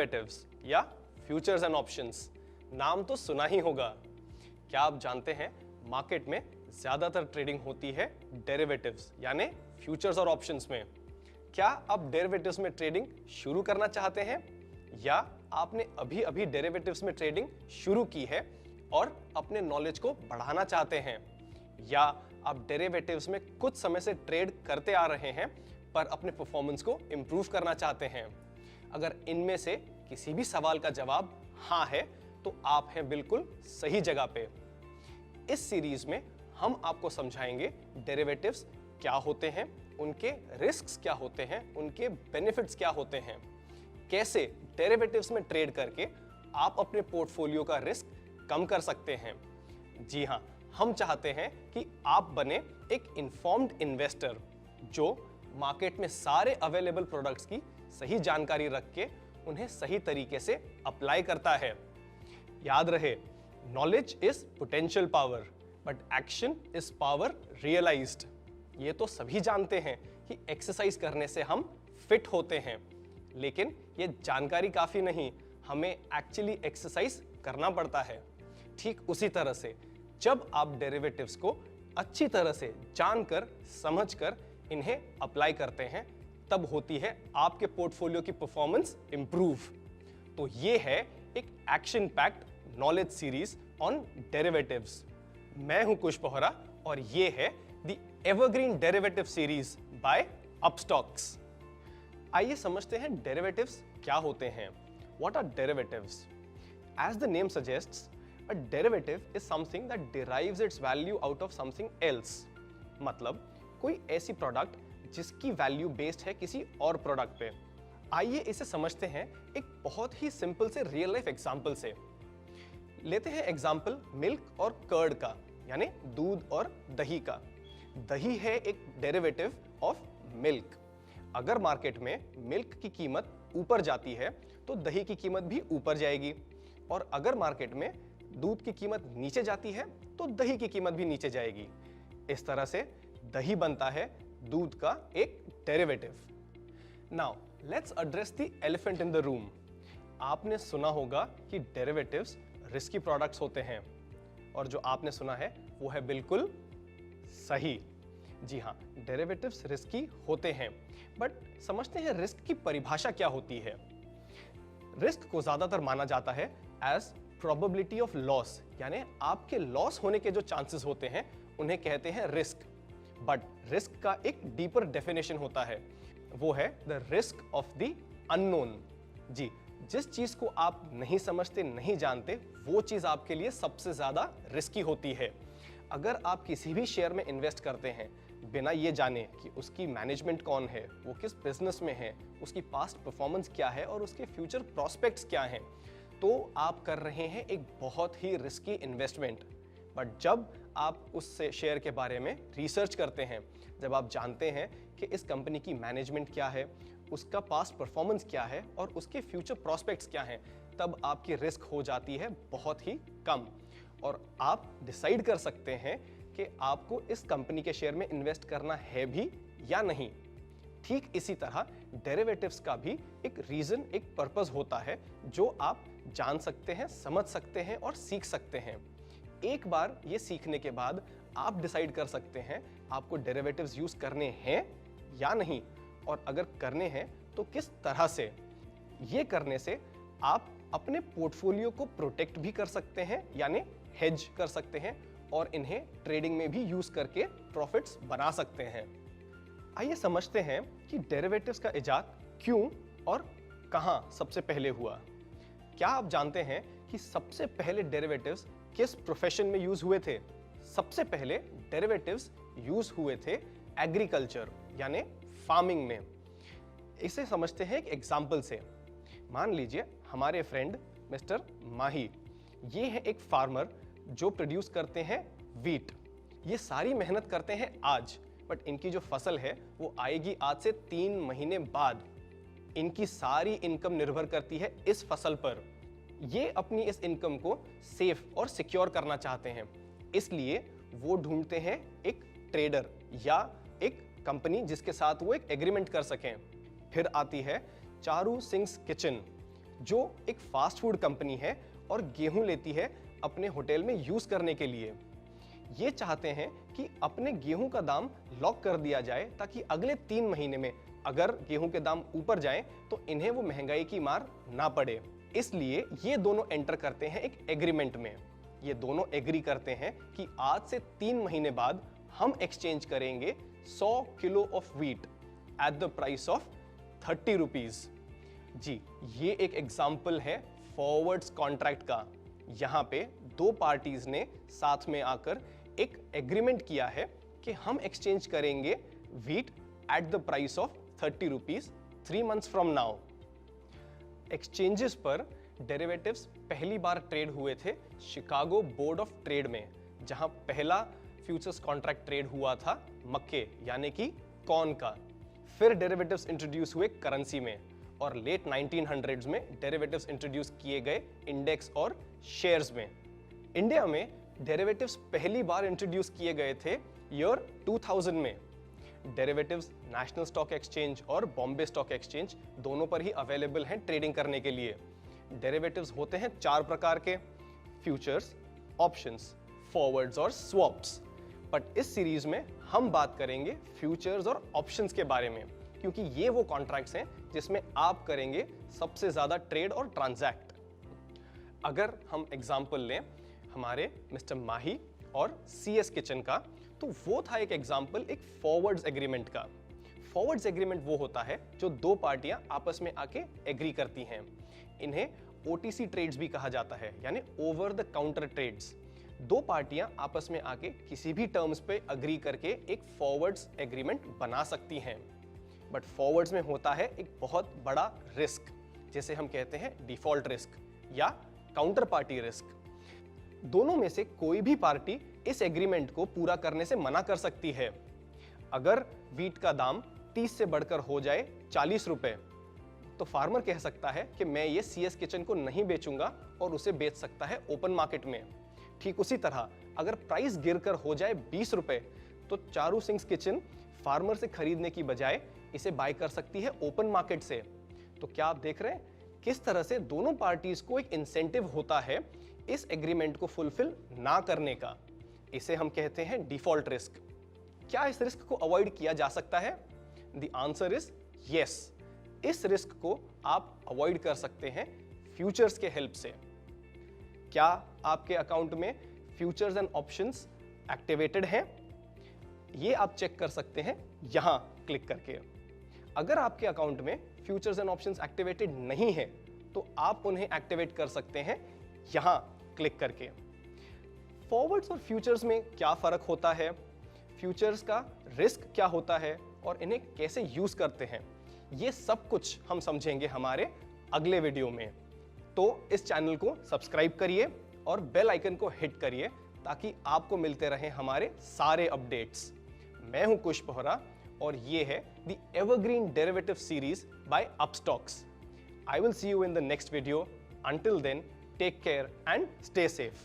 Derivatives या futures and options, नाम तो सुना ही होगा। क्या आप जानते हैं मार्केट में ज्यादातर ट्रेडिंग होती है डेरिवेटिव्स यानी फ्यूचर्स और ऑप्शंस में। क्या आप डेरिवेटिव्स में ट्रेडिंग शुरू करना चाहते हैं या आपने अभी अभी डेरिवेटिव्स में ट्रेडिंग शुरू की है और अपने नॉलेज को बढ़ाना चाहते हैं, या आप डेरिवेटिव्स में कुछ समय से ट्रेड करते आ रहे हैं पर अपने परफॉर्मेंस को इंप्रूव करना चाहते हैं? अगर इनमें से किसी भी सवाल का जवाब हाँ है तो आप हैं बिल्कुल सही जगह पे। इस सीरीज में हम आपको समझाएंगे डेरिवेटिव्स क्या होते हैं, उनके रिस्क्स क्या होते हैं, उनके बेनिफिट्स क्या होते हैं, कैसे डेरिवेटिव्स में ट्रेड करके आप अपने पोर्टफोलियो का रिस्क कम कर सकते हैं। जी हाँ, हम चाहते हैं कि आप बने एक इन्फॉर्म्ड इन्वेस्टर जो मार्केट में सारे अवेलेबल प्रोडक्ट्स की सही जानकारी रख के उन्हें सही तरीके से अप्लाई करता है। याद रहे, knowledge is potential power but action is power realised. ये तो सभी जानते हैं कि एक्सरसाइज करने से हम फिट होते हैं, लेकिन ये जानकारी काफी नहीं, हमें एक्चुअली एक्सरसाइज करना पड़ता है। ठीक उसी तरह से जब आप डेरिवेटिव्स को अच्छी तरह से जानकर समझकर इन्हें अप्लाई करते हैं तब होती है आपके पोर्टफोलियो की परफॉर्मेंस इंप्रूव। तो ये है एक action packed knowledge series on derivatives. मैं हूं कुश पोहरा और ये है the evergreen derivative series by Upstox. आइए समझते हैं डेरिवेटिव्स क्या होते हैं। What are derivatives? As the name suggests, a derivative is something that derives its value out of something else। मतलब कोई ऐसी प्रोडक्ट जिसकी वैल्यू बेस्ड है किसी और प्रोडक्ट पे। आइए इसे समझते हैं एक बहुत ही सिंपल से रियल लाइफ एग्जांपल से। लेते हैं एग्जांपल मिल्क और कर्ड का, यानी दूध और दही का। दही है एक डेरिवेटिव ऑफ मिल्क। अगर मार्केट में मिल्क की कीमत ऊपर जाती है तो दही की कीमत भी ऊपर जाएगी, और अगर मार्केट में दूध की कीमत नीचे जाती है तो दही की कीमत भी नीचे जाएगी। इस तरह से दही बनता है दूध का एक derivative. Now let's address the elephant in the room. आपने सुना होगा कि डेरिवेटिव्स रिस्की प्रोडक्ट्स होते हैं, और जो आपने सुना है वो है बिल्कुल सही। जी हाँ, डेरिवेटिव्स रिस्की होते हैं, बट समझते हैं रिस्क की परिभाषा क्या होती है। रिस्क को ज्यादातर माना जाता है एज प्रोबेबिलिटी ऑफ लॉस, यानी आपके लॉस होने के जो चांसेस होते हैं उन्हें कहते हैं रिस्क। बट रिस्क का एक डीपर डेफिनेशन होता है, वो है the risk of the unknown. जी, जिस चीज को आप नहीं समझते, नहीं जानते, वो चीज आपके लिए सबसे ज्यादा रिस्की होती है। अगर आप किसी भी शेयर में इन्वेस्ट करते हैं बिना ये जाने कि उसकी मैनेजमेंट कौन है, वो किस बिजनेस में है, उसकी पास्ट परफॉर्मेंस क्या है और उसके फ्यूचर प्रॉस्पेक्ट्स क्या हैं, तो आप कर रहे हैं एक बहुत ही रिस्की इन्वेस्टमेंट। बट जब आप उस शेयर के बारे में रिसर्च करते हैं, जब आप जानते हैं कि इस कंपनी की मैनेजमेंट क्या है, उसका पास्ट परफॉर्मेंस क्या है और उसके फ्यूचर प्रॉस्पेक्ट्स क्या हैं, तब आपकी रिस्क हो जाती है बहुत ही कम, और आप डिसाइड कर सकते हैं कि आपको इस कंपनी के शेयर में इन्वेस्ट करना है भी या नहीं। ठीक इसी तरह डेरिवेटिव्स का भी एक रीजन, एक पर्पस होता है जो आप जान सकते हैं, समझ सकते हैं और सीख सकते हैं। एक बार ये सीखने के बाद आप डिसाइड कर सकते हैं आपको डेरिवेटिव्स यूज करने हैं या नहीं, और अगर करने हैं तो किस तरह से। ये करने से आप अपने पोर्टफोलियो को प्रोटेक्ट भी कर सकते हैं, यानी हेज कर सकते हैं, और इन्हें ट्रेडिंग में भी यूज करके प्रॉफिट्स बना सकते हैं। आइए समझते हैं कि डेरिवेटिव्स का इजाद क्यों और कहां सबसे पहले हुआ। क्या आप जानते हैं कि सबसे पहले डेरिवेटिव्स किस प्रोफेशन में यूज हुए थे? सबसे पहले डेरिवेटिव्स यूज हुए थे एग्रीकल्चर यानी फार्मिंग में। इसे समझते हैं एक एग्जांपल से। मान लीजिए हमारे फ्रेंड मिस्टर माही, ये है एक फार्मर जो प्रोड्यूस करते हैं वीट। ये सारी मेहनत करते हैं आज, बट इनकी जो फसल है वो आएगी आज से 3 महीने बाद। इनकी सारी इनकम निर्भर करती है इस फसल पर। ये अपनी इस इनकम को सेफ और सिक्योर करना चाहते हैं, इसलिए वो ढूंढते हैं एक ट्रेडर या एक कंपनी जिसके साथ वो एक एग्रीमेंट कर सकें। फिर आती है चारू सिंग्स किचन। जो एक फास्ट फूड कंपनी है और गेहूं लेती है अपने होटल में यूज करने के लिए। ये चाहते हैं कि अपने गेहूं का दाम लॉक कर दिया जाए ताकि अगले 3 महीने में अगर गेहूं के दाम ऊपर जाएं तो इन्हें वो महंगाई की मार ना पड़े। इसलिए ये दोनों एंटर करते हैं एक एग्रीमेंट में। ये दोनों एग्री करते हैं कि आज से 3 महीने बाद हम एक्सचेंज करेंगे 100 kilo of wheat at the price of 30 rupees. जी, ये एक एग्जाम्पल है फॉरवर्ड्स कॉन्ट्रैक्ट का। यहाँ पे दो पार्टीज ने साथ में आकर एक एग्रीमेंट किया है कि हम एक्सचेंज करेंगे wheat at the price of 30 rupees 3 months from now. Exchanges पर डेरिवेटिव्स पहली बार ट्रेड हुए थे शिकागो बोर्ड ऑफ ट्रेड में, जहां पहला फ्यूचर्स कॉन्ट्रैक्ट ट्रेड हुआ था मक्के यानी कि कॉर्न का। फिर डेरिवेटिव्स इंट्रोड्यूस हुए करेंसी में और लेट 1900s में डेरिवेटिव्स इंट्रोड्यूस किए गए इंडेक्स और शेयर्स में। इंडिया में डेरिवेटिव्स पहली बार इंट्रोड्यूस किए गए थे ईयर 2000 में। डेरिवेटिव्स नेशनल स्टॉक एक्सचेंज और बॉम्बे स्टॉक एक्सचेंज दोनों पर ही अवेलेबल हैं ट्रेडिंग करने के लिए। डेरिवेटिव्स होते हैं 4 प्रकार के: फ्यूचर्स, ऑप्शंस, फॉरवर्ड्स और स्वैप्स। बट इस सीरीज में हम बात करेंगे फ्यूचर्स और ऑप्शंस के बारे में, क्योंकि ये वो कॉन्ट्रैक्ट्स हैं जिसमें आप करेंगे सबसे ज्यादा ट्रेड और ट्रांजैक्ट। अगर हम एग्जांपल लें हमारे मिस्टर माही और सीएस किचन का, तो वो था एक एग्जांपल एक फॉरवर्ड्स एग्रीमेंट का। फॉरवर्ड्स एग्रीमेंट वो होता है जो दो पार्टियां आपस में आके एग्री करती हैं। इन्हें ओटीसी ट्रेड्स भी कहा जाता है, यानी ओवर द काउंटर ट्रेड्स। दो पार्टियां आपस में आके किसी भी टर्म्स पे अग्री करके एक फॉरवर्ड्स एग्रीमेंट बना सकती हैं। बट फॉरवर्ड्स में होता है एक बहुत बड़ा रिस्क, जिसे हम कहते हैं डिफॉल्ट रिस्क या काउंटर पार्टी रिस्क। दोनों में से कोई भी पार्टी इस एग्रीमेंट को पूरा करने से मना कर सकती है। अगर व्हीट का दाम 30 से बढ़कर हो जाए 40 रुपए, तो फार्मर कह सकता है कि मैं ये सीएस किचन को नहीं बेचूंगा और उसे बेच सकता है ओपन मार्केट में। ठीक उसी तरह अगर प्राइस गिरकर हो जाए 20 रुपए, तो चारू सिंह किचन फार्मर से खरीदने की बजाय इसे बाय कर सकती है ओपन मार्केट से। तो क्या आप देख रहे हैं किस तरह से दोनों पार्टीज को एक इंसेंटिव होता है इस एग्रीमेंट को फुलफिल ना करने का। इसे हम कहते हैं डिफॉल्ट रिस्क। क्या इस रिस्क को अवॉइड किया जा सकता है? The answer is yes. इस रिस्क को आप अवॉइड कर सकते हैं फ्यूचर्स के हेल्प से। क्या आपके अकाउंट में फ्यूचर्स एंड ऑप्शंस एक्टिवेटेड हैं? ये आप चेक कर सकते हैं यहां क्लिक करके। अगर आपके अकाउंट में फ्यूचर्स एंड ऑप्शंस एक्टिवेटेड नहीं है, तो आप उन्हें एक्टिवेट कर सकते हैं यहां क्लिक करके। फॉरवर्ड्स और फ्यूचर्स में क्या फर्क होता है, फ्यूचर्स का रिस्क क्या होता है और इन्हें कैसे यूज करते हैं, ये सब कुछ हम समझेंगे हमारे अगले वीडियो में। तो इस चैनल को सब्सक्राइब करिए और बेल आइकन को हिट करिए ताकि आपको मिलते रहें हमारे सारे अपडेट्स। मैं हूं कुश बोहरा और ये है the evergreen derivative series by Upstox. I will see you in the next video. Until then, take care and stay safe.